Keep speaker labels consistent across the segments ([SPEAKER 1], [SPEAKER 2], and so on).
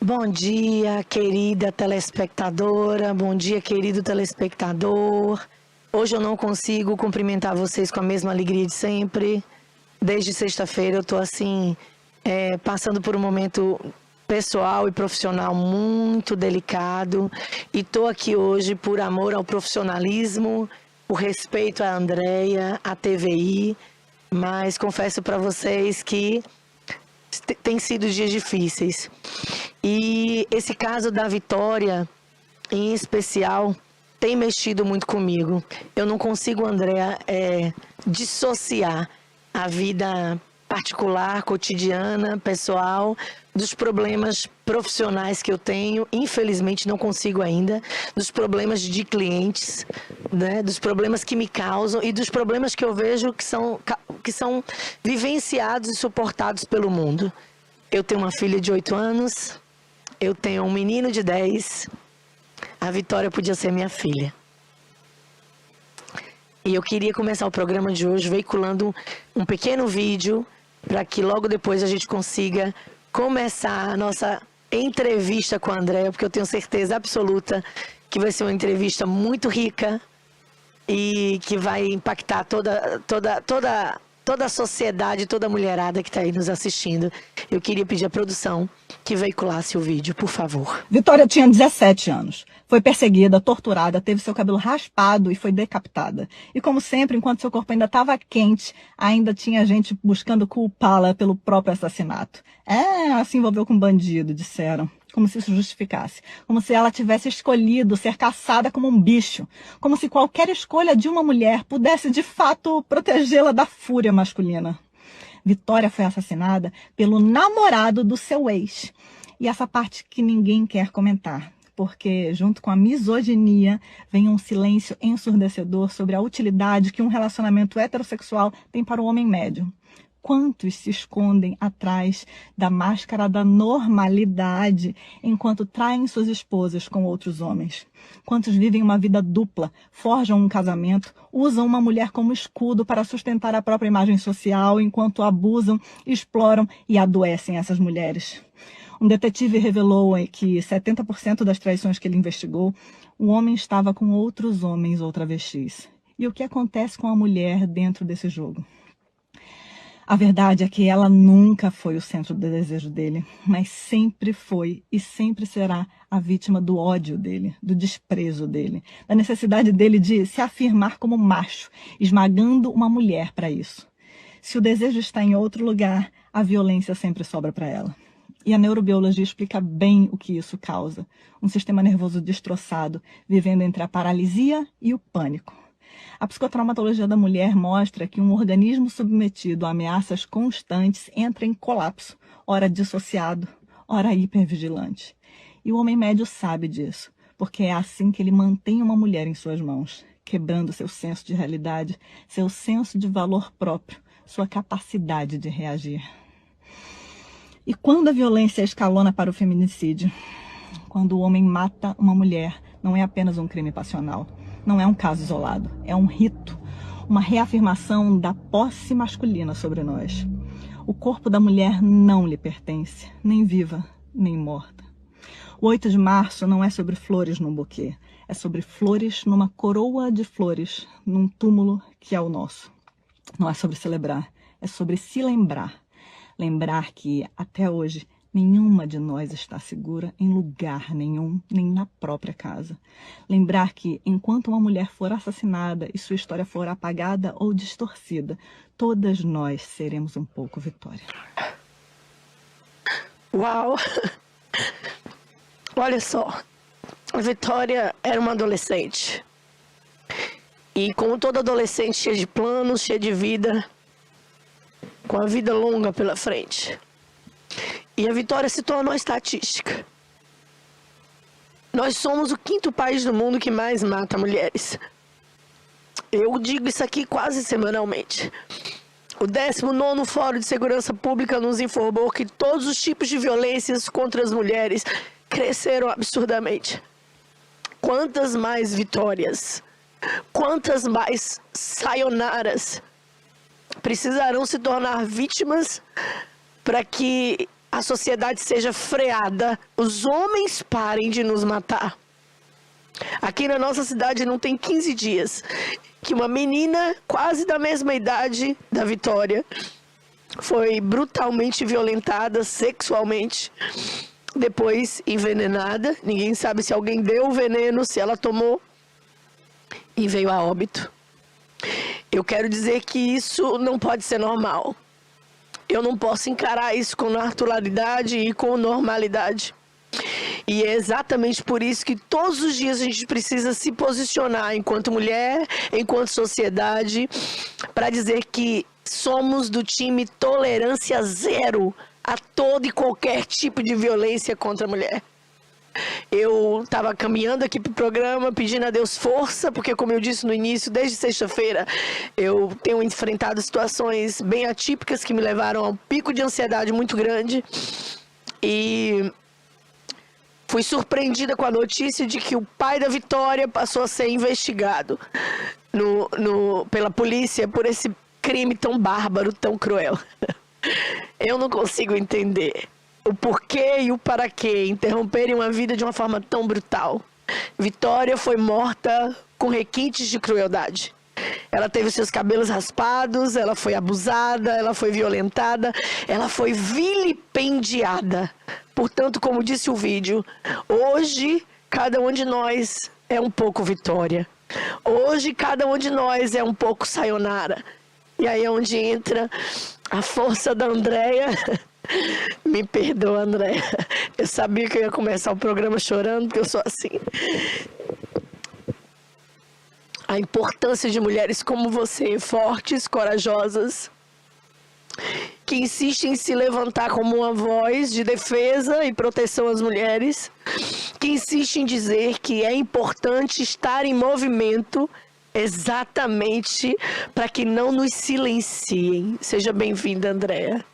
[SPEAKER 1] Bom dia, querida telespectadora, bom dia, querido telespectador. Hoje eu não consigo cumprimentar vocês com a mesma alegria de sempre. Desde sexta-feira eu estou assim, passando por um momento pessoal e profissional muito delicado. E estou aqui hoje por amor ao profissionalismo, por respeito à Andréia, à TVI. Mas confesso para vocês que tem sido dias difíceis. E esse caso da Vitória, em especial, tem mexido muito comigo. Eu não consigo, Andréa, dissociar a vida particular, cotidiana, pessoal, dos problemas profissionais que eu tenho. Infelizmente, não consigo ainda. Dos problemas de clientes, né? Dos problemas que me causam e dos problemas que eu vejo que são vivenciados e suportados pelo mundo. Eu tenho uma filha de 8 anos, eu tenho um menino de 10. A Vitória podia ser minha filha. E eu queria começar o programa de hoje veiculando um pequeno vídeo para que logo depois a gente consiga começar a nossa entrevista com a Andréia, porque eu tenho certeza absoluta que vai ser uma entrevista muito rica e que vai impactar toda a sociedade, toda a mulherada que está aí nos assistindo. Eu queria pedir à produção que veiculasse o vídeo, por favor.
[SPEAKER 2] Vitória tinha 17 anos. Foi perseguida, torturada, teve seu cabelo raspado e foi decapitada. E como sempre, enquanto seu corpo ainda estava quente, ainda tinha gente buscando culpá-la pelo próprio assassinato. Ela se envolveu com bandido, disseram. Como se isso justificasse. Como se ela tivesse escolhido ser caçada como um bicho. Como se qualquer escolha de uma mulher pudesse, de fato, protegê-la da fúria masculina. Vitória foi assassinada pelo namorado do seu ex. E essa parte que ninguém quer comentar. Porque, junto com a misoginia, vem um silêncio ensurdecedor sobre a utilidade que um relacionamento heterossexual tem para o homem médio. Quantos se escondem atrás da máscara da normalidade enquanto traem suas esposas com outros homens? Quantos vivem uma vida dupla, forjam um casamento, usam uma mulher como escudo para sustentar a própria imagem social enquanto abusam, exploram e adoecem essas mulheres? Um detetive revelou que 70% das traições que ele investigou, o homem estava com outros homens ou travestis. E o que acontece com a mulher dentro desse jogo? A verdade é que ela nunca foi o centro do desejo dele, mas sempre foi e sempre será a vítima do ódio dele, do desprezo dele, da necessidade dele de se afirmar como macho, esmagando uma mulher para isso. Se o desejo está em outro lugar, a violência sempre sobra para ela. E a neurobiologia explica bem o que isso causa. Um sistema nervoso destroçado, vivendo entre a paralisia e o pânico. A psicotraumatologia da mulher mostra que um organismo submetido a ameaças constantes entra em colapso, ora dissociado, ora hipervigilante. E o homem médio sabe disso, porque é assim que ele mantém uma mulher em suas mãos, quebrando seu senso de realidade, seu senso de valor próprio, sua capacidade de reagir. E quando a violência escalona para o feminicídio? Quando o homem mata uma mulher, não é apenas um crime passional. Não é um caso isolado, é um rito, uma reafirmação da posse masculina sobre nós. O corpo da mulher não lhe pertence, nem viva, nem morta. O 8 de março não é sobre flores num buquê, é sobre flores numa coroa de flores, num túmulo que é o nosso. Não é sobre celebrar, é sobre se lembrar. Lembrar que, até hoje, nenhuma de nós está segura em lugar nenhum, nem na própria casa. Lembrar que, enquanto uma mulher for assassinada e sua história for apagada ou distorcida, todas nós seremos um pouco Vitória.
[SPEAKER 1] Uau! Olha só, a Vitória era uma adolescente. E como toda adolescente, cheia de planos, cheia de vida, com a vida longa pela frente. E a Vitória se tornou estatística. Nós somos o 5º país do mundo que mais mata mulheres. Eu digo isso aqui quase semanalmente. O 19º Fórum de Segurança Pública nos informou que todos os tipos de violências contra as mulheres cresceram absurdamente. Quantas mais vitórias, quantas mais sayonaras precisarão se tornar vítimas para que a sociedade seja freada, os homens parem de nos matar. Aqui na nossa cidade não tem 15 dias que uma menina quase da mesma idade da Vitória foi brutalmente violentada sexualmente, depois envenenada. Ninguém sabe se alguém deu o veneno, se ela tomou, e veio a óbito. Eu quero dizer que isso não pode ser normal. Eu não posso encarar isso com naturalidade e com normalidade. E é exatamente por isso que todos os dias a gente precisa se posicionar enquanto mulher, enquanto sociedade, para dizer que somos do time tolerância zero a todo e qualquer tipo de violência contra a mulher. Eu estava caminhando aqui para o programa, pedindo a Deus força, porque como eu disse no início, desde sexta-feira, eu tenho enfrentado situações bem atípicas que me levaram a um pico de ansiedade muito grande. E fui surpreendida com a notícia de que o pai da Vitória passou a ser investigado pela polícia por esse crime tão bárbaro, tão cruel. Eu não consigo entender o porquê e o para quê interromperem uma vida de uma forma tão brutal. Vitória foi morta com requintes de crueldade. Ela teve seus cabelos raspados, ela foi abusada, ela foi violentada, ela foi vilipendiada. Portanto, como disse o vídeo, hoje cada um de nós é um pouco Vitória. Hoje cada um de nós é um pouco Sayonara. E aí é onde entra a força da Andréia. Me perdoa, Andréia. Eu sabia que eu ia começar o programa chorando, porque eu sou assim. A importância de mulheres como você, fortes, corajosas, que insistem em se levantar como uma voz de defesa e proteção às mulheres, que insistem em dizer que é importante estar em movimento exatamente para que não nos silenciem. Seja bem-vinda, Andréia.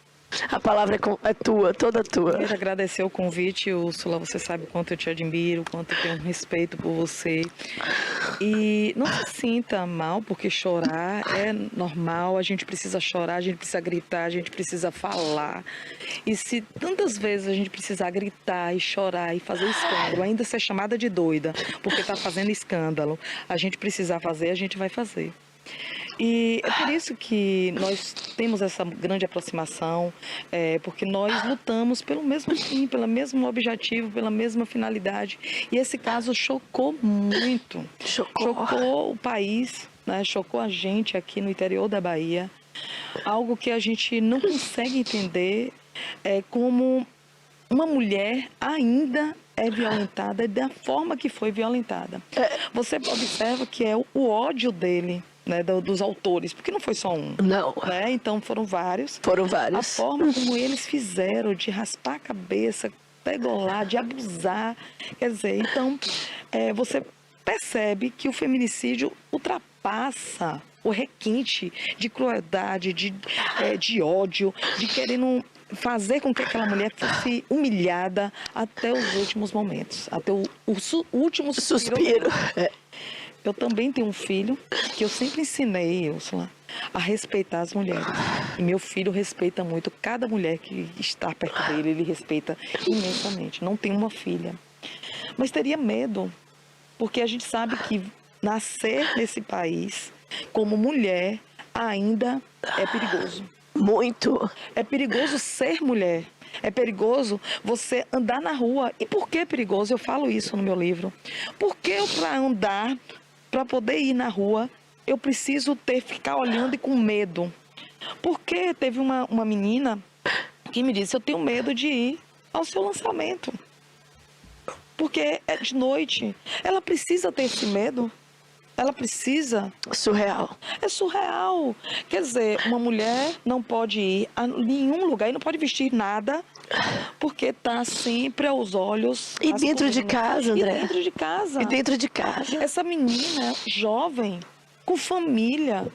[SPEAKER 1] A palavra é tua, toda tua.
[SPEAKER 3] Quero agradecer o convite, Úrsula. Você sabe o quanto eu te admiro, o quanto eu tenho respeito por você. E não se sinta mal, porque chorar é normal. A gente precisa chorar, a gente precisa gritar, a gente precisa falar. E se tantas vezes a gente precisar gritar e chorar e fazer escândalo, ainda ser chamada de doida, porque está fazendo escândalo, a gente precisar fazer, a gente vai fazer. E é por isso que nós temos essa grande aproximação, porque nós lutamos pelo mesmo fim, pelo mesmo objetivo, pela mesma finalidade. E esse caso chocou muito. Chocou o país, né? Chocou a gente aqui no interior da Bahia. Algo que a gente não consegue entender como uma mulher ainda é violentada da forma que foi violentada. Você observa que é o ódio dele, né, dos autores, porque não foi só um.
[SPEAKER 1] Não.
[SPEAKER 3] Né? Então foram vários.
[SPEAKER 1] Foram vários.
[SPEAKER 3] A forma como eles fizeram de raspar a cabeça, pegolar, de abusar. Quer dizer, então você percebe que o feminicídio ultrapassa o requinte de crueldade, de ódio, de querendo fazer com que aquela mulher fosse humilhada até os últimos momentos, até o último suspiro. Eu também tenho um filho que eu sempre ensinei, Úrsula, a respeitar as mulheres. E meu filho respeita muito cada mulher que está perto dele, ele respeita imensamente. Não tenho uma filha, mas teria medo, porque a gente sabe que nascer nesse país como mulher ainda é perigoso.
[SPEAKER 1] Muito.
[SPEAKER 3] É perigoso ser mulher. É perigoso você andar na rua. E por que é perigoso? Eu falo isso no meu livro. Porque eu, para andar, para poder ir na rua, eu preciso ficar olhando e com medo. Porque teve uma menina que me disse, eu tenho medo de ir ao seu lançamento. Porque é de noite. Ela precisa ter esse medo. Ela precisa.
[SPEAKER 1] Surreal.
[SPEAKER 3] É surreal. Quer dizer, uma mulher não pode ir a nenhum lugar e não pode vestir nada, porque está sempre aos olhos.
[SPEAKER 1] E dentro de casa, André?
[SPEAKER 3] E dentro de casa.
[SPEAKER 1] E dentro de casa.
[SPEAKER 3] Essa menina jovem, com família,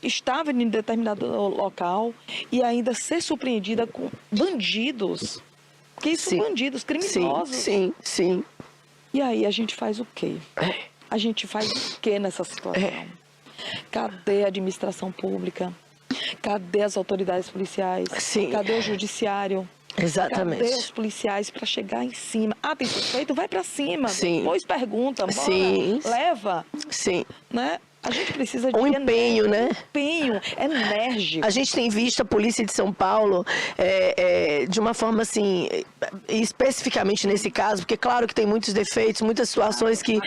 [SPEAKER 3] estava em determinado local e ainda ser surpreendida com bandidos. Que são bandidos, criminosos.
[SPEAKER 1] Sim.
[SPEAKER 3] E aí a gente faz o quê? A gente faz o quê nessa situação? Cadê a administração pública? Cadê as autoridades policiais?
[SPEAKER 1] Sim.
[SPEAKER 3] Cadê o judiciário?
[SPEAKER 1] Exatamente.
[SPEAKER 3] Cadê os policiais para chegar em cima? Ah, tem suspeito? Vai para cima.
[SPEAKER 1] Sim.
[SPEAKER 3] Depois pergunta, bora,
[SPEAKER 1] Sim.
[SPEAKER 3] leva.
[SPEAKER 1] Sim.
[SPEAKER 3] Né? A gente precisa de
[SPEAKER 1] Um empenho, né?
[SPEAKER 3] Empenho, enérgico.
[SPEAKER 1] A gente tem visto a polícia de São Paulo de uma forma assim, especificamente nesse caso, porque claro que tem muitos defeitos, muitas situações que...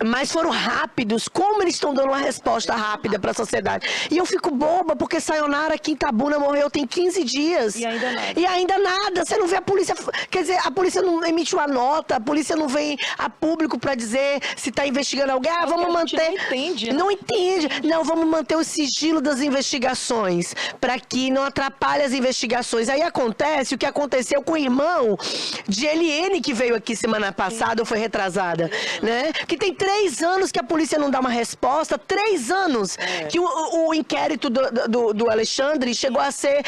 [SPEAKER 1] Mas foram rápidos. Como eles estão dando uma resposta rápida para a sociedade? E eu fico boba, porque Sayonara aqui em Itabuna morreu tem 15 dias.
[SPEAKER 3] E ainda nada.
[SPEAKER 1] E ainda nada. Você não vê a polícia... Quer dizer, a polícia não emite uma nota, a polícia não vem a público para dizer se está investigando alguém. Ah, vamos manter...
[SPEAKER 3] Não entende, né?
[SPEAKER 1] Não entende. Não, vamos manter o sigilo das investigações para que não atrapalhe as investigações. Aí acontece o que aconteceu com o irmão de Eliene, que veio aqui semana passada, ou foi retrasada, né? Que tem 3 anos que a polícia não dá uma resposta, 3 anos que o inquérito do Alexandre chegou a ser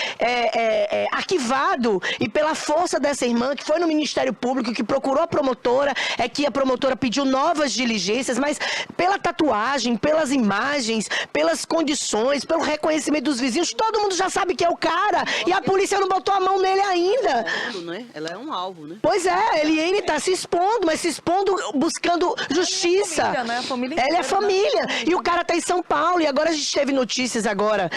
[SPEAKER 1] arquivado, e pela força dessa irmã, que foi no Ministério Público, que procurou a promotora, que a promotora pediu novas diligências, mas pela tatuagem, pelas imagens, pelas condições, pelo reconhecimento dos vizinhos, todo mundo já sabe que é o cara, e a polícia não botou a mão nele ainda.
[SPEAKER 4] Ela é um alvo, né?
[SPEAKER 1] Pois é, Eliene está se expondo, mas se expondo buscando justiça.
[SPEAKER 3] Família, né? A família
[SPEAKER 1] Ela é
[SPEAKER 3] inteira,
[SPEAKER 1] família.
[SPEAKER 3] né?
[SPEAKER 1] E o cara tá em São Paulo. E agora a gente teve notícias agora,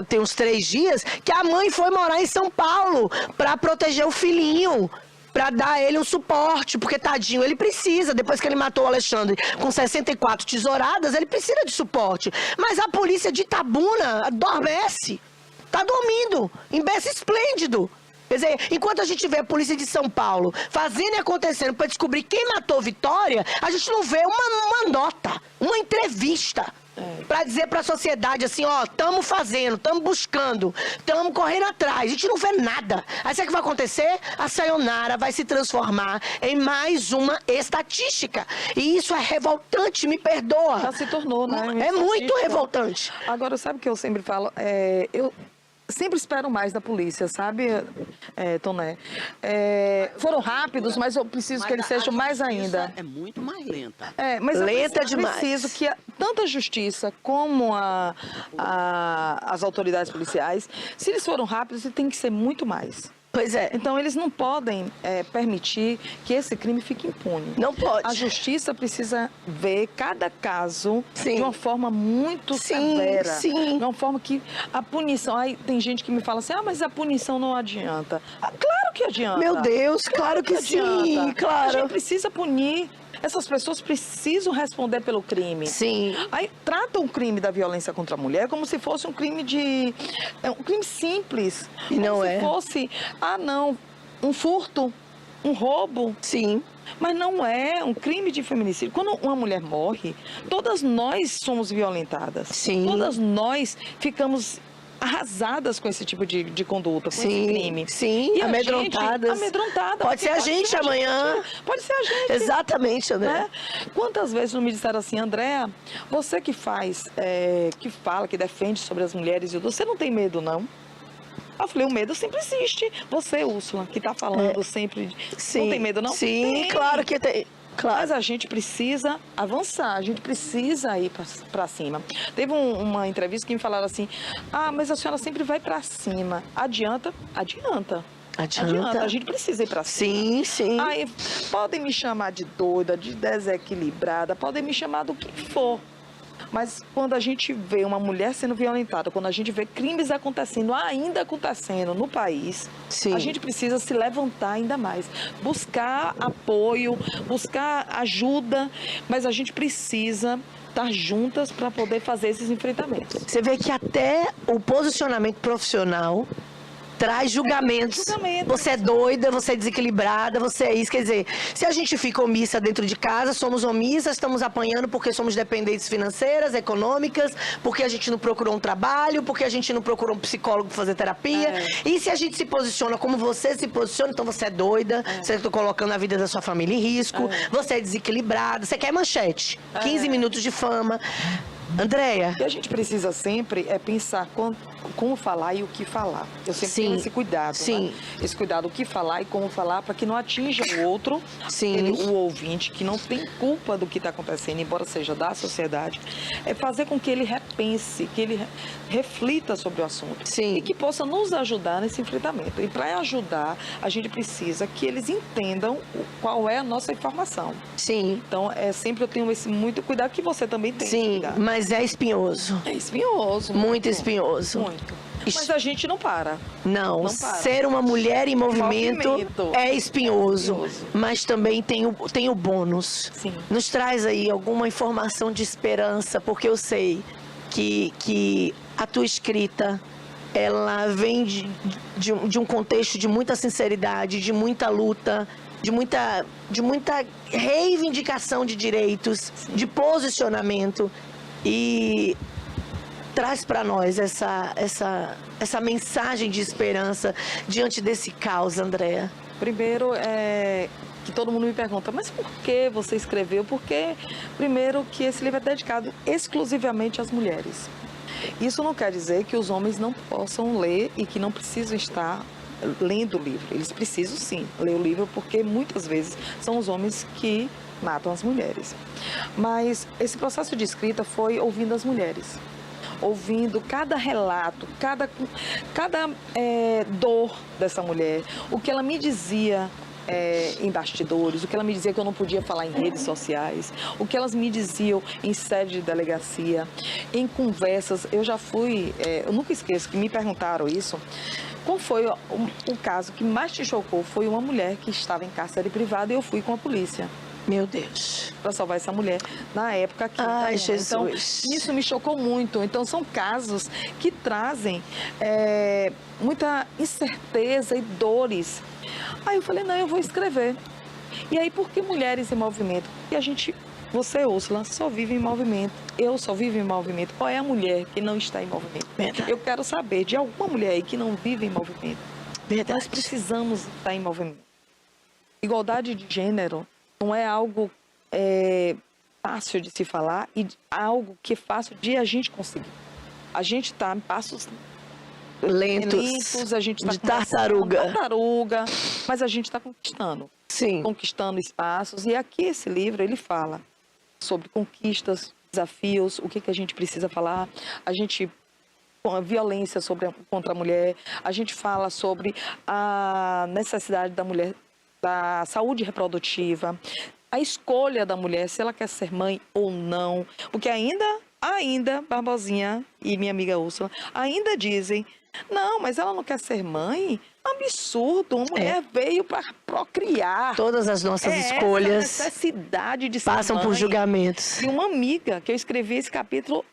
[SPEAKER 1] tem uns 3 dias, que a mãe foi morar em São Paulo para proteger o filhinho. Pra dar a ele um suporte, porque tadinho, ele precisa, depois que ele matou o Alexandre com 64 tesouradas, ele precisa de suporte. Mas a polícia de Itabuna adormece, tá dormindo, em berço esplêndido. Quer dizer, enquanto a gente vê a polícia de São Paulo fazendo e acontecendo para descobrir quem matou Vitória, a gente não vê uma nota, uma entrevista. Pra dizer pra sociedade assim, ó, tamo fazendo, tamo buscando, tamo correndo atrás, a gente não vê nada. Aí sabe o que vai acontecer? A Sayonara vai se transformar em mais uma estatística. E isso é revoltante, me perdoa.
[SPEAKER 3] Já se tornou, né?
[SPEAKER 1] É muito revoltante.
[SPEAKER 3] Agora, sabe o que eu sempre falo? Eu sempre espero mais da polícia, sabe, Toné? Foram rápidos, mas eu preciso que eles sejam mais ainda.
[SPEAKER 4] É muito mais lenta.
[SPEAKER 3] Mas
[SPEAKER 1] Lenta
[SPEAKER 3] eu
[SPEAKER 1] demais.
[SPEAKER 3] preciso que tanto a justiça como as autoridades policiais, se eles foram rápidos, tem que ser muito mais.
[SPEAKER 1] Pois é.
[SPEAKER 3] Então, eles não podem permitir que esse crime fique impune.
[SPEAKER 1] Não pode.
[SPEAKER 3] A justiça precisa ver cada caso
[SPEAKER 1] Sim.
[SPEAKER 3] de uma forma muito
[SPEAKER 1] Sim,
[SPEAKER 3] severa.
[SPEAKER 1] sim.
[SPEAKER 3] De uma forma que a punição... Aí tem gente que me fala assim, mas a punição não adianta. Claro que adianta.
[SPEAKER 1] Meu Deus, claro que sim,
[SPEAKER 3] adianta.
[SPEAKER 1] claro.
[SPEAKER 3] A gente precisa punir. Essas pessoas precisam responder pelo crime.
[SPEAKER 1] Sim.
[SPEAKER 3] Aí tratam o crime da violência contra a mulher como se fosse um crime um crime simples.
[SPEAKER 1] E não
[SPEAKER 3] como
[SPEAKER 1] é.
[SPEAKER 3] se fosse, um furto, um roubo.
[SPEAKER 1] Sim.
[SPEAKER 3] Mas não é um crime de feminicídio. Quando uma mulher morre, todas nós somos violentadas.
[SPEAKER 1] Sim.
[SPEAKER 3] Todas nós ficamos arrasadas com esse tipo de conduta, com esse crime.
[SPEAKER 1] Sim,
[SPEAKER 3] E a
[SPEAKER 1] amedrontadas.
[SPEAKER 3] gente, amedrontada.
[SPEAKER 1] Pode ser a gente amanhã.
[SPEAKER 3] Pode ser a gente.
[SPEAKER 1] Exatamente, André.
[SPEAKER 3] Né? Quantas vezes não me disseram assim, Andréa, você que faz, que fala, que defende sobre as mulheres, você não tem medo, não? Eu falei, o medo sempre existe. Você, Úrsula, que está falando sempre,
[SPEAKER 1] Sim.
[SPEAKER 3] não tem medo, não?
[SPEAKER 1] Sim,
[SPEAKER 3] Tem.
[SPEAKER 1] claro que tem. Claro.
[SPEAKER 3] Mas a gente precisa avançar, a gente precisa ir para cima. Teve uma entrevista que me falaram assim, mas a senhora sempre vai para cima. Adianta? Adianta.
[SPEAKER 1] Adianta.
[SPEAKER 3] A gente precisa ir para cima.
[SPEAKER 1] Sim, sim.
[SPEAKER 3] Aí podem me chamar de doida, de desequilibrada, podem me chamar do que for. Mas quando a gente vê uma mulher sendo violentada, quando a gente vê crimes ainda acontecendo no país,
[SPEAKER 1] Sim.
[SPEAKER 3] a gente precisa se levantar ainda mais. Buscar apoio, buscar ajuda, mas a gente precisa estar juntas para poder fazer esses enfrentamentos.
[SPEAKER 1] Você vê que até o posicionamento profissional traz julgamentos. Você é doida, você é desequilibrada, você é isso. Quer dizer, se a gente fica omissa dentro de casa, somos omissas, estamos apanhando porque somos dependentes financeiras, econômicas, porque a gente não procurou um trabalho, porque a gente não procurou um psicólogo para fazer terapia. E se a gente se posiciona como você se posiciona, então você é doida, você está colocando a vida da sua família em risco, você é desequilibrada, você quer manchete, 15 minutos de fama. Andréia.
[SPEAKER 3] O que a gente precisa sempre é pensar como falar e o que falar. Eu sempre
[SPEAKER 1] Sim.
[SPEAKER 3] tenho esse cuidado,
[SPEAKER 1] Sim.
[SPEAKER 3] né? Esse cuidado, o que falar e como falar, para que não atinja o outro,
[SPEAKER 1] Sim.
[SPEAKER 3] o ouvinte, que não tem culpa do que está acontecendo, embora seja da sociedade, é fazer com que ele repense, que ele reflita sobre o assunto.
[SPEAKER 1] Sim.
[SPEAKER 3] E que possa nos ajudar nesse enfrentamento. E para ajudar, a gente precisa que eles entendam qual é a nossa informação.
[SPEAKER 1] Sim.
[SPEAKER 3] Então, sempre eu tenho esse muito cuidado, que você também tem.
[SPEAKER 1] Sim, mas é espinhoso.
[SPEAKER 3] É espinhoso.
[SPEAKER 1] Muito espinhoso.
[SPEAKER 3] Muito. Mas a gente não para.
[SPEAKER 1] Não,
[SPEAKER 3] Não para.
[SPEAKER 1] ser uma mulher em movimento é espinhoso, mas também tem o bônus.
[SPEAKER 3] Sim.
[SPEAKER 1] Nos traz aí alguma informação de esperança, porque eu sei que a tua escrita, ela vem de um contexto de muita sinceridade, de muita luta, de muita reivindicação de direitos, de posicionamento, e traz para nós essa mensagem de esperança diante desse caos, Andréia.
[SPEAKER 3] Primeiro, que todo mundo me pergunta, mas por que você escreveu? Porque, primeiro, que esse livro é dedicado exclusivamente às mulheres. Isso não quer dizer que os homens não possam ler e que não precisam estar lendo o livro. Eles precisam, sim, ler o livro, porque muitas vezes são os homens que matam as mulheres. Mas esse processo de escrita foi ouvindo as mulheres. Ouvindo cada relato, cada dor dessa mulher, o que ela me dizia em bastidores, o que ela me dizia que eu não podia falar em redes sociais, o que elas me diziam em sede de delegacia, em conversas. Eu já fui, eu nunca esqueço que me perguntaram isso. Qual foi o caso que mais te chocou? Foi uma mulher que estava em cárcere privado e eu fui com a polícia.
[SPEAKER 1] Meu Deus.
[SPEAKER 3] Para salvar essa mulher, na época aqui.
[SPEAKER 1] Ai, Jesus.
[SPEAKER 3] Então, isso me chocou muito. Então, são casos que trazem muita incerteza e dores. Aí eu falei, não, eu vou escrever. E aí, por que Mulheres em Movimento? Porque você, Úrsula, só vive em movimento. Eu só vivo em movimento. Qual é a mulher que não está em movimento?
[SPEAKER 1] Verdade.
[SPEAKER 3] Eu quero saber de alguma mulher aí que não vive em movimento.
[SPEAKER 1] Verdade.
[SPEAKER 3] Nós precisamos estar em movimento. Igualdade de gênero não é algo fácil de se falar e algo que é fácil de a gente conseguir. A gente está em passos lentos, a gente está
[SPEAKER 1] de tartaruga,
[SPEAKER 3] mas a gente está conquistando.
[SPEAKER 1] Sim.
[SPEAKER 3] Conquistando espaços. E aqui esse livro, ele fala sobre conquistas, desafios, o que a gente precisa falar. A violência contra a mulher. A gente fala sobre a necessidade da mulher, da saúde reprodutiva, a escolha da mulher, se ela quer ser mãe ou não. Porque ainda, Barbosinha e minha amiga Úrsula, ainda dizem, não, mas ela não quer ser mãe? Absurdo, uma mulher veio para procriar.
[SPEAKER 1] Todas as nossas escolhas
[SPEAKER 3] essa necessidade de ser
[SPEAKER 1] passam
[SPEAKER 3] mãe.
[SPEAKER 1] por julgamentos.
[SPEAKER 3] E uma amiga, que eu escrevi esse capítulo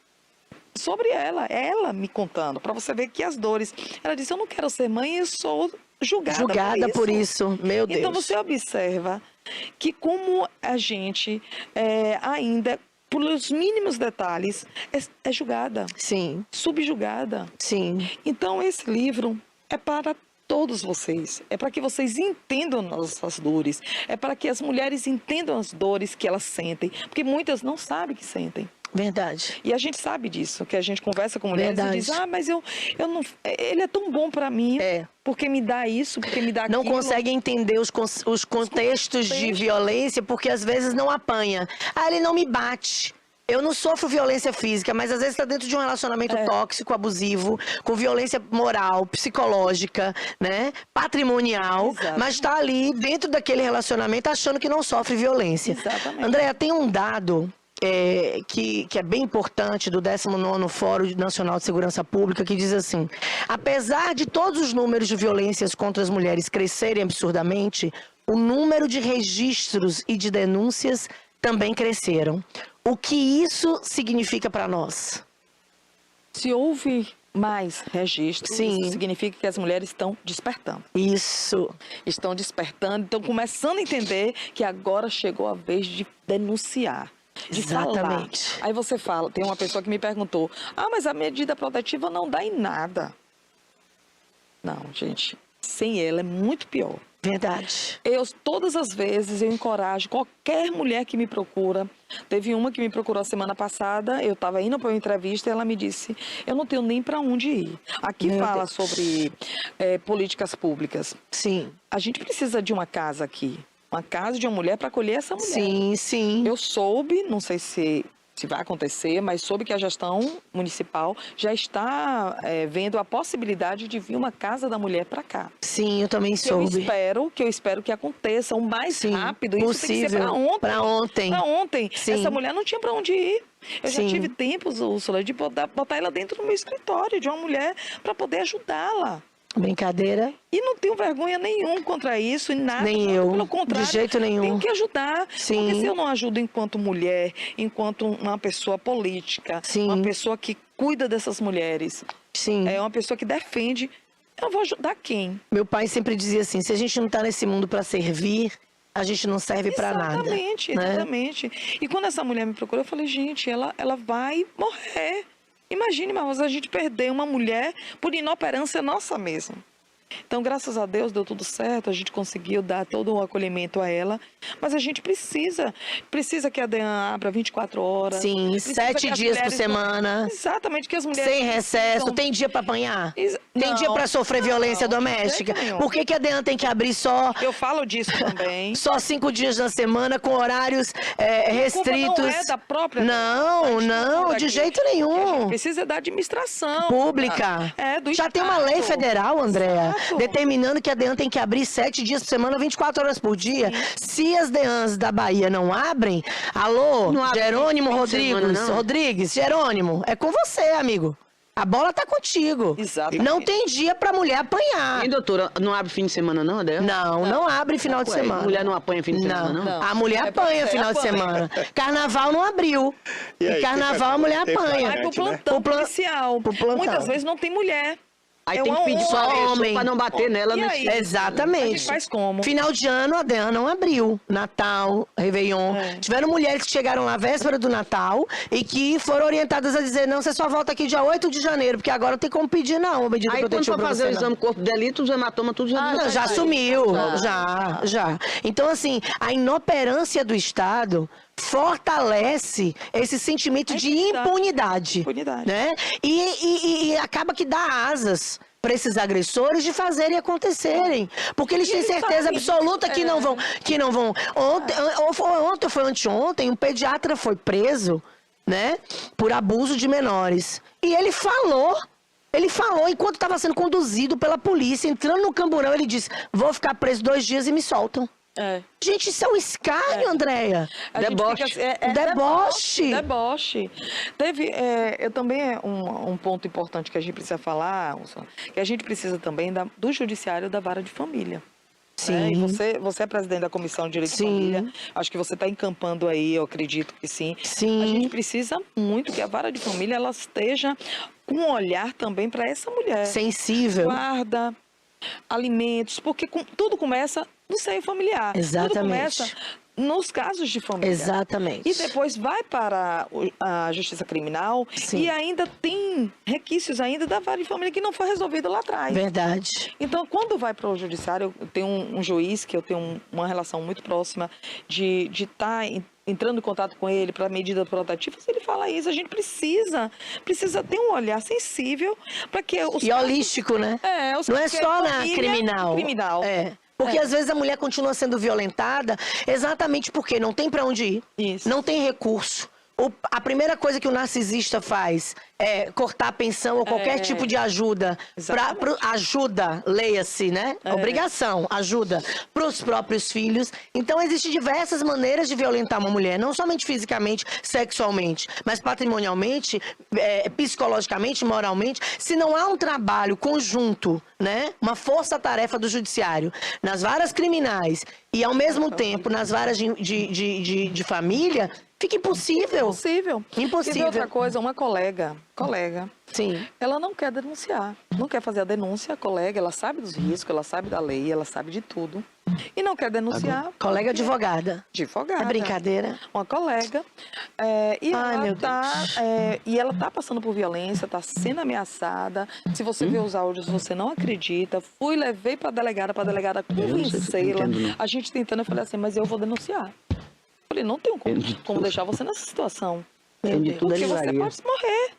[SPEAKER 3] sobre ela me contando, para você ver que as dores. Ela disse, eu não quero ser mãe, eu sou julgada
[SPEAKER 1] por isso. Meu Deus.
[SPEAKER 3] Então você observa que como a gente ainda, pelos mínimos detalhes, é julgada.
[SPEAKER 1] Sim.
[SPEAKER 3] Subjugada.
[SPEAKER 1] Sim.
[SPEAKER 3] Então esse livro é para todos vocês. É para que vocês entendam nossas dores. É para que as mulheres entendam as dores que elas sentem. Porque muitas não sabem que sentem.
[SPEAKER 1] Verdade.
[SPEAKER 3] E a gente sabe disso, que a gente conversa com mulheres
[SPEAKER 1] Verdade.
[SPEAKER 3] e diz, mas eu não... Ele é tão bom para mim, porque me dá isso, porque me dá aquilo.
[SPEAKER 1] Não consegue entender os contextos de violência, porque às vezes não apanha. Ele não me bate. Eu não sofro violência física, mas às vezes está dentro de um relacionamento tóxico, abusivo, com violência moral, psicológica, né? Patrimonial,
[SPEAKER 3] Exato.
[SPEAKER 1] mas está ali dentro daquele relacionamento achando que não sofre violência.
[SPEAKER 3] Exatamente.
[SPEAKER 1] Andréia, tem um dado que é bem importante do 19º Fórum Nacional de Segurança Pública, que diz assim, apesar de todos os números de violências contra as mulheres crescerem absurdamente, o número de registros e de denúncias também cresceram. O que isso significa para nós?
[SPEAKER 3] Se houve mais registros, isso significa que as mulheres estão despertando.
[SPEAKER 1] Isso.
[SPEAKER 3] Estão despertando, estão começando a entender que agora chegou a vez de denunciar. De
[SPEAKER 1] Exatamente.
[SPEAKER 3] falar. Aí você fala, tem uma pessoa que me perguntou, mas a medida protetiva não dá em nada. Não, gente, sem ela é muito pior.
[SPEAKER 1] Verdade.
[SPEAKER 3] Todas as vezes eu encorajo qualquer mulher que me procura. Teve uma que me procurou a semana passada, eu estava indo para uma entrevista e ela me disse, eu não tenho nem para onde ir. Aqui
[SPEAKER 1] Meu
[SPEAKER 3] fala
[SPEAKER 1] Deus.
[SPEAKER 3] sobre políticas públicas.
[SPEAKER 1] Sim.
[SPEAKER 3] A gente precisa de uma casa aqui. Uma casa de uma mulher para acolher essa mulher.
[SPEAKER 1] Sim, sim.
[SPEAKER 3] Eu soube, não sei se vai acontecer, mas soube que a gestão municipal já está vendo a possibilidade de vir uma casa da mulher para cá.
[SPEAKER 1] Sim, eu também
[SPEAKER 3] Que eu
[SPEAKER 1] soube.
[SPEAKER 3] espero que aconteça o mais
[SPEAKER 1] Sim,
[SPEAKER 3] rápido. Isso tem que ser
[SPEAKER 1] possível.
[SPEAKER 3] para ontem.
[SPEAKER 1] Pra ontem.
[SPEAKER 3] Para ontem.
[SPEAKER 1] Sim.
[SPEAKER 3] Essa mulher não tinha para onde ir. Eu já
[SPEAKER 1] Sim.
[SPEAKER 3] tive tempos, Úrsula, de botar ela dentro do meu escritório, de uma mulher, para poder ajudá-la.
[SPEAKER 1] Brincadeira?
[SPEAKER 3] E não tenho vergonha nenhuma contra isso e nada.
[SPEAKER 1] Nem eu.
[SPEAKER 3] Pelo contrário,
[SPEAKER 1] De jeito nenhum.
[SPEAKER 3] tenho que ajudar.
[SPEAKER 1] Sim.
[SPEAKER 3] Porque se eu não ajudo enquanto mulher, enquanto uma pessoa política,
[SPEAKER 1] Sim.
[SPEAKER 3] uma pessoa que cuida dessas mulheres,
[SPEAKER 1] Sim.
[SPEAKER 3] uma pessoa que defende, eu vou ajudar quem?
[SPEAKER 1] Meu pai sempre dizia assim, se a gente não tá nesse mundo para servir, a gente não serve para nada.
[SPEAKER 3] Exatamente,
[SPEAKER 1] né?
[SPEAKER 3] exatamente. E quando essa mulher me procurou, eu falei, gente, ela vai morrer. Imagine, mas a gente perder uma mulher por inoperância nossa mesmo. Então, graças a Deus, deu tudo certo, a gente conseguiu dar todo o acolhimento a ela, mas a gente precisa que a DEAN abra 24 horas.
[SPEAKER 1] Sim,
[SPEAKER 3] precisa
[SPEAKER 1] 7
[SPEAKER 3] que as
[SPEAKER 1] dias por
[SPEAKER 3] mulheres-
[SPEAKER 1] semana,
[SPEAKER 3] Exatamente, que as mulheres...
[SPEAKER 1] sem recesso,
[SPEAKER 3] precisam-
[SPEAKER 1] tem dia para apanhar? Tem
[SPEAKER 3] Não,
[SPEAKER 1] dia para sofrer violência
[SPEAKER 3] não, de
[SPEAKER 1] doméstica?
[SPEAKER 3] jeito nenhum.
[SPEAKER 1] Por que a DEAN tem que abrir só
[SPEAKER 3] Eu falo disso também.
[SPEAKER 1] 5 dias na semana, com horários
[SPEAKER 3] A culpa
[SPEAKER 1] restritos?
[SPEAKER 3] não é da própria...
[SPEAKER 1] Não, não, de jeito
[SPEAKER 3] A gente
[SPEAKER 1] nenhum.
[SPEAKER 3] precisa da administração.
[SPEAKER 1] Pública.
[SPEAKER 3] Do
[SPEAKER 1] Já tem uma lei
[SPEAKER 3] Estado.
[SPEAKER 1] federal, Andréa,
[SPEAKER 3] Exato.
[SPEAKER 1] determinando que a DEAN tem que abrir 7 dias por semana, 24 horas por dia. Se as DEANs da Bahia não abrem, alô,
[SPEAKER 4] Não abre
[SPEAKER 1] Jerônimo
[SPEAKER 4] fim de semana, não?
[SPEAKER 1] Rodrigues, Jerônimo, é com você, amigo. A bola tá contigo.
[SPEAKER 3] Exatamente.
[SPEAKER 1] Não tem dia pra mulher apanhar.
[SPEAKER 4] Hein, doutora, não abre fim de semana não, Adel?
[SPEAKER 1] Não abre final de
[SPEAKER 4] Ué,
[SPEAKER 1] semana.
[SPEAKER 4] mulher não apanha fim de semana, não?
[SPEAKER 3] Não.
[SPEAKER 1] A mulher
[SPEAKER 3] É pra
[SPEAKER 1] apanha
[SPEAKER 3] você,
[SPEAKER 1] final de
[SPEAKER 3] apanha.
[SPEAKER 1] semana. Carnaval não abriu.
[SPEAKER 5] E
[SPEAKER 1] E,
[SPEAKER 5] aí,
[SPEAKER 1] carnaval a mulher
[SPEAKER 5] tem
[SPEAKER 1] apanha.
[SPEAKER 3] Vai pro
[SPEAKER 5] Internet, né?
[SPEAKER 3] plantão
[SPEAKER 1] Pro plan-
[SPEAKER 3] policial.
[SPEAKER 1] pro plantão.
[SPEAKER 3] Muitas vezes não tem mulher.
[SPEAKER 4] Aí
[SPEAKER 3] É
[SPEAKER 4] tem que
[SPEAKER 3] uma
[SPEAKER 4] pedir
[SPEAKER 3] honra.
[SPEAKER 4] só
[SPEAKER 1] Homem.
[SPEAKER 4] homem pra não bater nela.
[SPEAKER 3] E
[SPEAKER 4] né?
[SPEAKER 3] aí?
[SPEAKER 1] Exatamente.
[SPEAKER 3] A gente faz como?
[SPEAKER 1] Final de ano, a DEAN não abriu. Natal, Réveillon.
[SPEAKER 3] É.
[SPEAKER 1] Tiveram mulheres que chegaram lá véspera do Natal e que foram orientadas a dizer, não, você só volta aqui dia 8 de janeiro, porque agora não tem como pedir, não, medida
[SPEAKER 4] Aí quando
[SPEAKER 1] protetiva
[SPEAKER 4] for
[SPEAKER 1] pra
[SPEAKER 4] fazer
[SPEAKER 1] você,
[SPEAKER 4] o
[SPEAKER 1] não.
[SPEAKER 4] exame corpo de delito, os hematomas tudo já...
[SPEAKER 1] Não, já sumiu, já. Então, assim, a inoperância do Estado fortalece esse sentimento de impunidade.
[SPEAKER 3] Impunidade.
[SPEAKER 1] Né? E acaba que dá asas para esses agressores de fazerem acontecerem. Porque eles têm
[SPEAKER 3] eles
[SPEAKER 1] certeza
[SPEAKER 3] sabem.
[SPEAKER 1] absoluta que não vão. Ontem ou foi anteontem, um pediatra foi preso, né, por abuso de menores. E ele falou, enquanto estava sendo conduzido pela polícia, entrando no camburão, ele disse, vou ficar preso 2 dias e me soltam. Gente, isso é um escárnio, Andréia.
[SPEAKER 3] A gente
[SPEAKER 4] Deboche.
[SPEAKER 3] fica-
[SPEAKER 1] Deboche.
[SPEAKER 3] Deboche. Teve, eu também um ponto importante que a gente precisa falar, Úrsula, que a gente precisa também do judiciário da vara de família.
[SPEAKER 1] Sim.
[SPEAKER 3] E você é presidente da Comissão de Direito de
[SPEAKER 1] Sim.
[SPEAKER 3] Família. Acho que você está encampando aí, eu acredito que sim.
[SPEAKER 1] Sim.
[SPEAKER 3] A gente precisa muito que a vara de família ela esteja com um olhar também para essa mulher.
[SPEAKER 1] Sensível.
[SPEAKER 3] Guarda, alimentos, porque tudo começa no seio familiar.
[SPEAKER 1] Exatamente.
[SPEAKER 3] Tudo começa nos casos de família.
[SPEAKER 1] Exatamente.
[SPEAKER 3] E depois vai para a Justiça Criminal.
[SPEAKER 1] Sim.
[SPEAKER 3] E ainda tem requisitos ainda da vara de família que não foi resolvido lá atrás.
[SPEAKER 1] Verdade.
[SPEAKER 3] Então, quando vai para o judiciário, eu tenho um juiz que eu tenho uma relação muito próxima de estar entrando em contato com ele para medidas protetivas, ele fala isso. A gente precisa ter um olhar sensível para que os
[SPEAKER 1] E holístico, né? Não é só na criminal.
[SPEAKER 3] criminal.
[SPEAKER 1] Porque às vezes a mulher continua sendo violentada exatamente porque não tem pra onde ir,
[SPEAKER 3] Isso.
[SPEAKER 1] não tem recurso. A primeira coisa que o narcisista faz é cortar a pensão ou qualquer tipo de ajuda.
[SPEAKER 3] Exatamente.
[SPEAKER 1] Ajuda, leia-se, né? Obrigação, ajuda para os próprios filhos. Então, existem diversas maneiras de violentar uma mulher, não somente fisicamente, sexualmente, mas patrimonialmente, psicologicamente, moralmente. Se não há um trabalho conjunto, né? Uma força-tarefa do judiciário nas varas criminais e, ao mesmo tempo, nas varas de família, fica impossível.
[SPEAKER 3] Impossível.
[SPEAKER 1] Impossível.
[SPEAKER 3] E outra coisa, uma colega colega.
[SPEAKER 1] Sim.
[SPEAKER 3] Ela não quer denunciar, não quer fazer a denúncia, colega, ela sabe dos riscos, ela sabe da lei, ela sabe de tudo. E não quer denunciar.
[SPEAKER 1] Colega advogada.
[SPEAKER 3] Advogada.
[SPEAKER 1] É brincadeira.
[SPEAKER 3] Uma colega. E ela tá passando por violência, tá sendo ameaçada. Se você vê os áudios, você não acredita. Levei pra delegada convencê-la. A gente tentando, eu falei assim, mas eu vou denunciar. Eu falei, não tenho como deixar você nessa situação. Porque você pode morrer.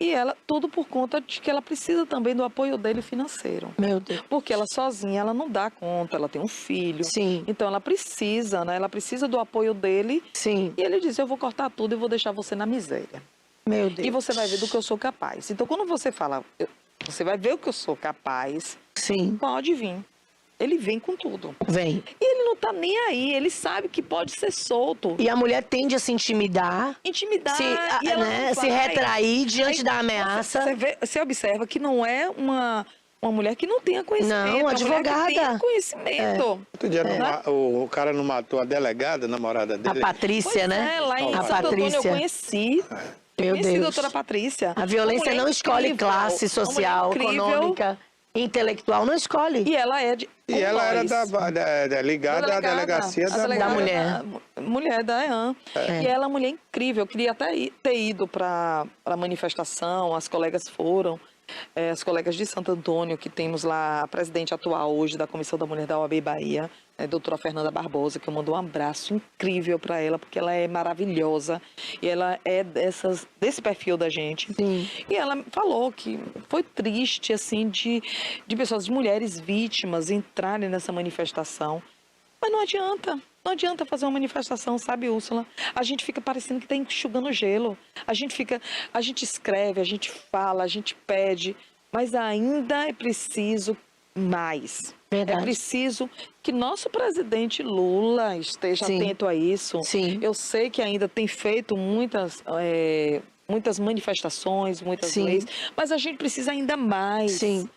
[SPEAKER 3] E ela, tudo por conta de que ela precisa também do apoio dele financeiro.
[SPEAKER 1] Meu Deus.
[SPEAKER 3] Porque ela sozinha, ela não dá conta, ela tem um filho.
[SPEAKER 1] Sim.
[SPEAKER 3] Então ela precisa, né? Ela precisa do apoio dele.
[SPEAKER 1] Sim.
[SPEAKER 3] E ele disse, eu vou cortar tudo e vou deixar você na miséria.
[SPEAKER 1] Meu Deus.
[SPEAKER 3] E você vai ver do que eu sou capaz. Então quando você fala, você vai ver o que eu sou capaz.
[SPEAKER 1] Sim.
[SPEAKER 3] Pode vir. Ele vem com tudo.
[SPEAKER 1] Vem.
[SPEAKER 3] E ele não tá nem aí, ele sabe que pode ser solto.
[SPEAKER 1] E a mulher tende a se intimidar.
[SPEAKER 3] Intimidar.
[SPEAKER 1] Se,
[SPEAKER 3] e ela
[SPEAKER 1] né,
[SPEAKER 3] não
[SPEAKER 1] se
[SPEAKER 3] vai.
[SPEAKER 1] retrair diante
[SPEAKER 3] Aí,
[SPEAKER 1] da ameaça.
[SPEAKER 3] Você observa que não é uma mulher que não tenha conhecimento.
[SPEAKER 1] Não,
[SPEAKER 3] uma
[SPEAKER 1] advogada.
[SPEAKER 3] mulher que tenha conhecimento.
[SPEAKER 5] Outro dia o cara não matou a delegada, a namorada
[SPEAKER 1] A
[SPEAKER 5] dele.
[SPEAKER 1] Patrícia,
[SPEAKER 3] Pois
[SPEAKER 1] né?
[SPEAKER 3] é, lá em
[SPEAKER 1] A
[SPEAKER 3] Santo Antônio eu
[SPEAKER 1] Patrícia.
[SPEAKER 3] conheci.
[SPEAKER 1] Meu
[SPEAKER 3] Conheci a
[SPEAKER 1] Deus.
[SPEAKER 3] doutora Patrícia.
[SPEAKER 1] A violência
[SPEAKER 3] Uma mulher
[SPEAKER 1] não escolhe
[SPEAKER 3] incrível,
[SPEAKER 1] classe
[SPEAKER 3] uma mulher
[SPEAKER 1] social,
[SPEAKER 3] incrível.
[SPEAKER 1] econômica, intelectual, não escolhe.
[SPEAKER 3] E ela é de.
[SPEAKER 5] E ela era ligada à
[SPEAKER 3] delegada,
[SPEAKER 5] delegacia
[SPEAKER 3] a
[SPEAKER 5] da
[SPEAKER 3] delegada
[SPEAKER 1] mulher.
[SPEAKER 3] Mulher da EAN. E ela é uma mulher incrível. Eu queria até ter ido para a manifestação, as colegas foram. As colegas de Santo Antônio, que temos lá a presidente atual hoje da Comissão da Mulher da OAB Bahia, a doutora Fernanda Barbosa, que eu mando um abraço incrível para ela, porque ela é maravilhosa e ela é desse perfil da gente.
[SPEAKER 1] Sim.
[SPEAKER 3] E ela falou que foi triste, assim, de pessoas, de mulheres vítimas entrarem nessa manifestação. Mas não adianta. Não adianta fazer uma manifestação, sabe, Úrsula? A gente fica parecendo que está enxugando gelo. A gente escreve, a gente fala, a gente pede, mas ainda é preciso mais.
[SPEAKER 1] Verdade.
[SPEAKER 3] É preciso que nosso presidente Lula esteja
[SPEAKER 1] Sim.
[SPEAKER 3] atento a isso.
[SPEAKER 1] Sim.
[SPEAKER 3] Eu sei que ainda tem feito muitas manifestações, muitas
[SPEAKER 1] Sim.
[SPEAKER 3] leis, mas a gente precisa ainda mais.
[SPEAKER 1] Sim.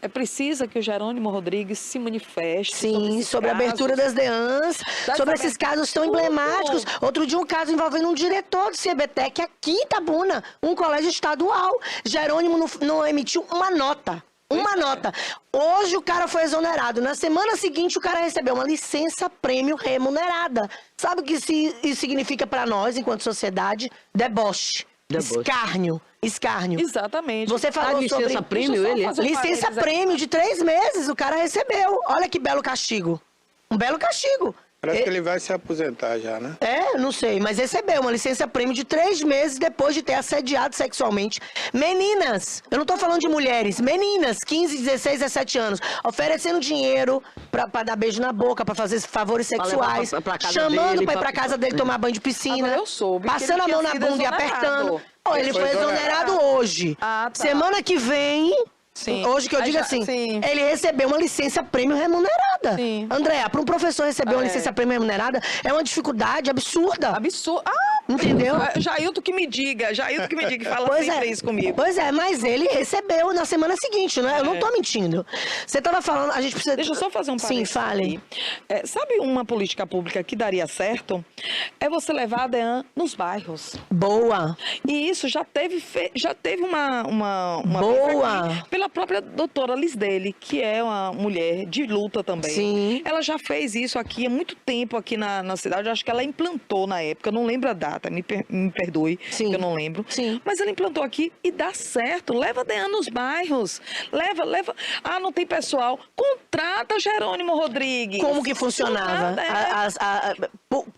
[SPEAKER 3] É preciso que o Jerônimo Rodrigues se manifeste
[SPEAKER 1] Sim, sobre a
[SPEAKER 3] esses
[SPEAKER 1] abertura
[SPEAKER 3] casos.
[SPEAKER 1] das DEANs,
[SPEAKER 3] Das
[SPEAKER 1] sobre esses casos tão
[SPEAKER 3] tudo.
[SPEAKER 1] emblemáticos. Outro dia um caso envolvendo um diretor do CBTEC aqui em Itabuna, um colégio estadual. Jerônimo não emitiu uma nota. Uma nota. Hoje o cara foi exonerado. Na semana seguinte o cara recebeu uma licença prêmio remunerada. Sabe o que isso significa para nós, enquanto sociedade? Deboche. Escárnio. Escárnio.
[SPEAKER 3] Exatamente.
[SPEAKER 1] Você falou sobre...
[SPEAKER 4] licença prêmio,
[SPEAKER 3] Deixa eu só
[SPEAKER 4] ele?
[SPEAKER 3] fazer um
[SPEAKER 1] Licença
[SPEAKER 3] parênteses aqui.
[SPEAKER 1] prêmio de 3 meses, o cara recebeu. Olha que belo castigo. Um belo castigo.
[SPEAKER 5] Parece que ele vai se aposentar já, né?
[SPEAKER 1] Não sei, mas recebeu uma licença prêmio de 3 meses depois de ter assediado sexualmente meninas. Eu não tô falando de mulheres, meninas, 15, 16, 17 anos, oferecendo dinheiro pra dar beijo na boca, pra fazer favores
[SPEAKER 4] levar
[SPEAKER 1] sexuais,
[SPEAKER 4] pra casa
[SPEAKER 1] chamando
[SPEAKER 4] dele,
[SPEAKER 1] pra ir pra casa dele tomar banho de piscina,
[SPEAKER 3] Agora eu soube que
[SPEAKER 1] passando
[SPEAKER 3] ele
[SPEAKER 1] a mão
[SPEAKER 3] tinha
[SPEAKER 1] na
[SPEAKER 3] sido
[SPEAKER 1] bunda e
[SPEAKER 3] exonerado.
[SPEAKER 1] apertando. Ele
[SPEAKER 5] Foi
[SPEAKER 1] foi exonerado hoje.
[SPEAKER 3] Ah, tá.
[SPEAKER 1] Semana que vem...
[SPEAKER 3] Sim.
[SPEAKER 1] Hoje que eu
[SPEAKER 3] Aí
[SPEAKER 1] digo
[SPEAKER 3] já-
[SPEAKER 1] assim,
[SPEAKER 3] sim.
[SPEAKER 1] ele recebeu uma licença prêmio remunerada.
[SPEAKER 3] Sim.
[SPEAKER 1] Andréa, para um professor receber uma licença prêmio remunerada é uma dificuldade absurda.
[SPEAKER 3] Absurdo.
[SPEAKER 1] Entendeu?
[SPEAKER 3] Jailton que me diga, fala
[SPEAKER 1] Pois
[SPEAKER 3] sempre
[SPEAKER 1] é.
[SPEAKER 3] isso comigo.
[SPEAKER 1] Pois é, mas ele recebeu na semana seguinte, né? Eu não tô mentindo. Você tava falando, a gente precisa...
[SPEAKER 3] Deixa eu só fazer um
[SPEAKER 1] Sim,
[SPEAKER 3] parênteses
[SPEAKER 1] fale.
[SPEAKER 3] aqui. Sabe uma política pública que daria certo? É você levar a DEAN nos bairros.
[SPEAKER 1] Boa.
[SPEAKER 3] E isso já teve uma
[SPEAKER 1] Boa.
[SPEAKER 3] vez aqui pela própria doutora Lisdele, que é uma mulher de luta também.
[SPEAKER 1] Sim.
[SPEAKER 3] Ela já fez isso aqui há muito tempo aqui na cidade. Eu acho que ela implantou na época, eu não lembro a data, me perdoe,
[SPEAKER 1] Sim.
[SPEAKER 3] que eu não lembro.
[SPEAKER 1] Sim.
[SPEAKER 3] Mas ela implantou aqui e dá certo. Leva a DEAN nos bairros. Leva. Ah, não tem pessoal. Contrata Jerônimo Rodrigues.
[SPEAKER 1] Como que funcionava?
[SPEAKER 3] Contrata,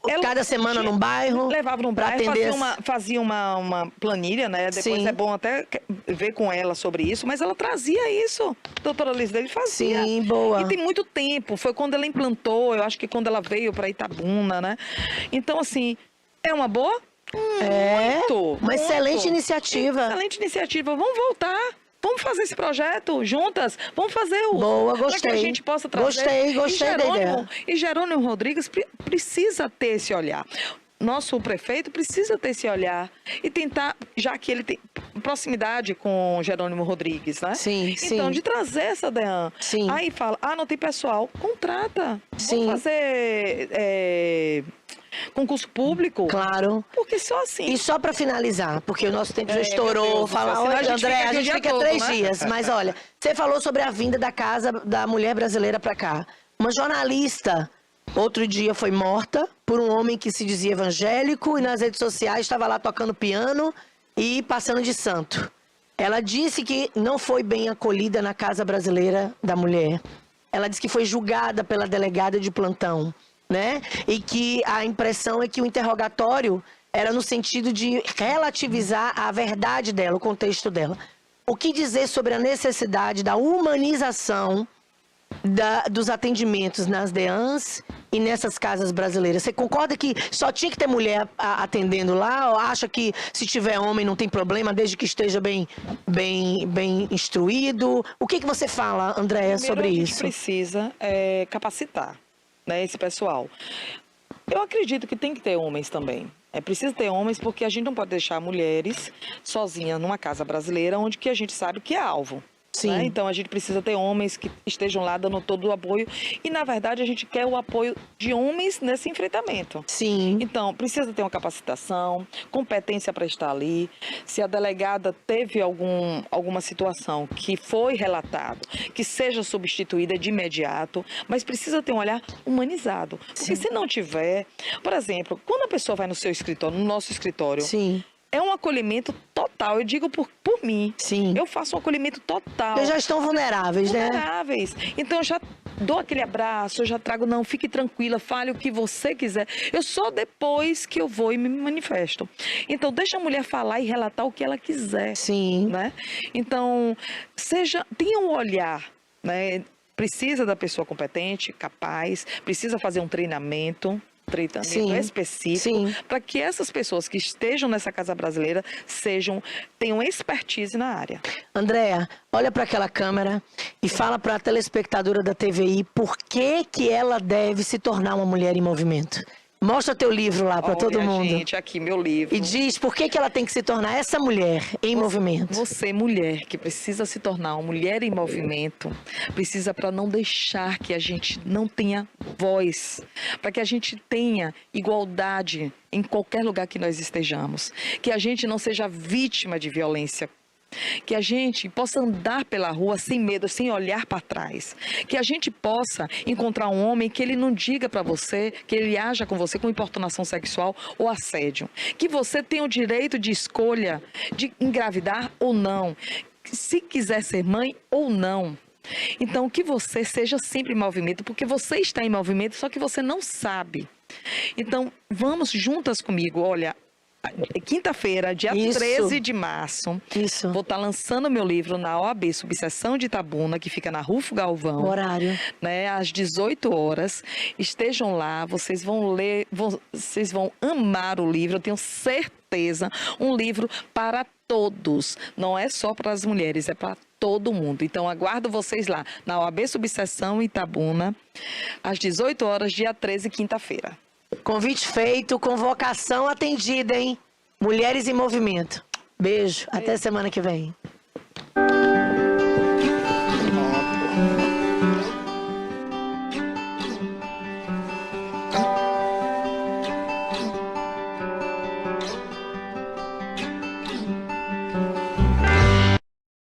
[SPEAKER 3] Ela
[SPEAKER 1] Cada semana num bairro?
[SPEAKER 3] Levava num
[SPEAKER 1] pra
[SPEAKER 3] bairro,
[SPEAKER 1] atender
[SPEAKER 3] fazia uma planilha, né? Depois
[SPEAKER 1] Sim.
[SPEAKER 3] é bom até ver com ela sobre isso, mas ela trazia isso. A doutora Lisdele fazia.
[SPEAKER 1] Sim, boa.
[SPEAKER 3] E tem muito tempo. Foi quando ela implantou, eu acho que quando ela veio para Itabuna, né? Então, assim, é uma boa? Muito,
[SPEAKER 1] uma excelente
[SPEAKER 3] muito.
[SPEAKER 1] iniciativa.
[SPEAKER 3] Excelente iniciativa. Vamos voltar. Vamos fazer esse projeto juntas. Vamos fazer o...
[SPEAKER 1] Boa,
[SPEAKER 3] Para que
[SPEAKER 1] gostei.
[SPEAKER 3] a gente possa trazer...
[SPEAKER 1] Gostei da ideia.
[SPEAKER 3] E Jerônimo Rodrigues precisa ter esse olhar. Nosso prefeito precisa ter esse olhar e tentar, já que ele tem proximidade com Jerônimo Rodrigues, né?
[SPEAKER 1] Sim,
[SPEAKER 3] Então,
[SPEAKER 1] sim.
[SPEAKER 3] de trazer essa DEAN.
[SPEAKER 1] Sim.
[SPEAKER 3] Aí fala, não tem pessoal, contrata.
[SPEAKER 1] Sim.
[SPEAKER 3] Vamos fazer concurso público.
[SPEAKER 1] Claro.
[SPEAKER 3] Porque só assim.
[SPEAKER 1] E só para finalizar, porque o nosso tempo já estourou,
[SPEAKER 3] meu Deus do
[SPEAKER 1] falar,
[SPEAKER 3] céu, senão
[SPEAKER 1] olha, André, a gente fica
[SPEAKER 3] todo,
[SPEAKER 1] 3
[SPEAKER 3] né?
[SPEAKER 1] dias, mas olha, você falou sobre a vinda da casa da mulher brasileira para cá. Uma jornalista, outro dia foi morta por um homem que se dizia evangélico e nas redes sociais estava lá tocando piano e passando de santo. Ela disse que não foi bem acolhida na casa brasileira da mulher. Ela disse que foi julgada pela delegada de plantão, né? E que a impressão é que o interrogatório era no sentido de relativizar a verdade dela, o contexto dela. O que dizer sobre a necessidade da humanização dos atendimentos nas DEANs e nessas casas brasileiras? Você concorda que só tinha que ter mulher atendendo lá? Ou acha que se tiver homem não tem problema, desde que esteja bem instruído? O que você fala, Andréa, sobre
[SPEAKER 3] Primeiro,
[SPEAKER 1] isso?
[SPEAKER 3] A gente precisa capacitar, né, esse pessoal. Eu acredito que tem que ter homens também. É preciso ter homens porque a gente não pode deixar mulheres sozinhas numa casa brasileira onde que a gente sabe que é alvo.
[SPEAKER 1] Sim.
[SPEAKER 3] Né? Então a gente precisa ter homens que estejam lá dando todo o apoio. E na verdade a gente quer o apoio de homens nesse enfrentamento.
[SPEAKER 1] Sim.
[SPEAKER 3] Então precisa ter uma capacitação, competência para estar ali. Se a delegada teve alguma situação que foi relatado, que seja substituída de imediato, mas precisa ter um olhar humanizado. Porque se não tiver, por exemplo, quando a pessoa vai no seu escritório, no nosso escritório,
[SPEAKER 1] Sim.
[SPEAKER 3] é um acolhimento total. Eu digo por mim.
[SPEAKER 1] Sim.
[SPEAKER 3] Eu faço um acolhimento total.
[SPEAKER 1] Eles já estão vulneráveis, né?
[SPEAKER 3] Vulneráveis. Então eu já dou aquele abraço, eu já trago, não, fique tranquila, fale o que você quiser. Eu só depois que eu vou e me manifesto. Então deixa a mulher falar e relatar o que ela quiser.
[SPEAKER 1] Sim.
[SPEAKER 3] Né? Então, tenha um olhar, né? Precisa da pessoa competente, capaz, precisa fazer um treinamento
[SPEAKER 1] Sim.
[SPEAKER 3] específico, para que essas pessoas que estejam nessa casa brasileira tenham expertise na área.
[SPEAKER 1] Andréa, olha para aquela câmera e fala para a telespectadora da TVI por que ela deve se tornar uma mulher em movimento. Mostra teu livro lá para todo mundo.
[SPEAKER 3] Gente, aqui meu livro.
[SPEAKER 1] E diz por que ela tem que se tornar essa mulher em movimento.
[SPEAKER 3] Você, mulher, que precisa se tornar uma mulher em movimento, precisa para não deixar que a gente não tenha voz, para que a gente tenha igualdade em qualquer lugar que nós estejamos, que a gente não seja vítima de violência, que a gente possa andar pela rua sem medo, sem olhar para trás, que a gente possa encontrar um homem que ele não diga para você, que ele haja com você com importunação sexual ou assédio, que você tenha o direito de escolha de engravidar ou não, se quiser ser mãe ou não. Então, que você seja sempre em movimento, porque você está em movimento, só que você não sabe. Então, vamos juntas comigo, olha, quinta-feira, dia 13 de março, vou estar lançando meu livro na OAB Subseção de Itabuna, que fica na Rufo Galvão.
[SPEAKER 1] O horário.
[SPEAKER 3] Né, às 18 horas. Estejam lá, vocês vão ler, vocês vão amar o livro, eu tenho certeza. Um livro para todos, não é só para as mulheres, é para todo mundo. Então, aguardo vocês lá, na OAB Subseção Itabuna, às 18 horas, dia 13, quinta-feira.
[SPEAKER 1] Convite feito, convocação atendida, hein? Mulheres em Movimento. Beijo, até semana que vem.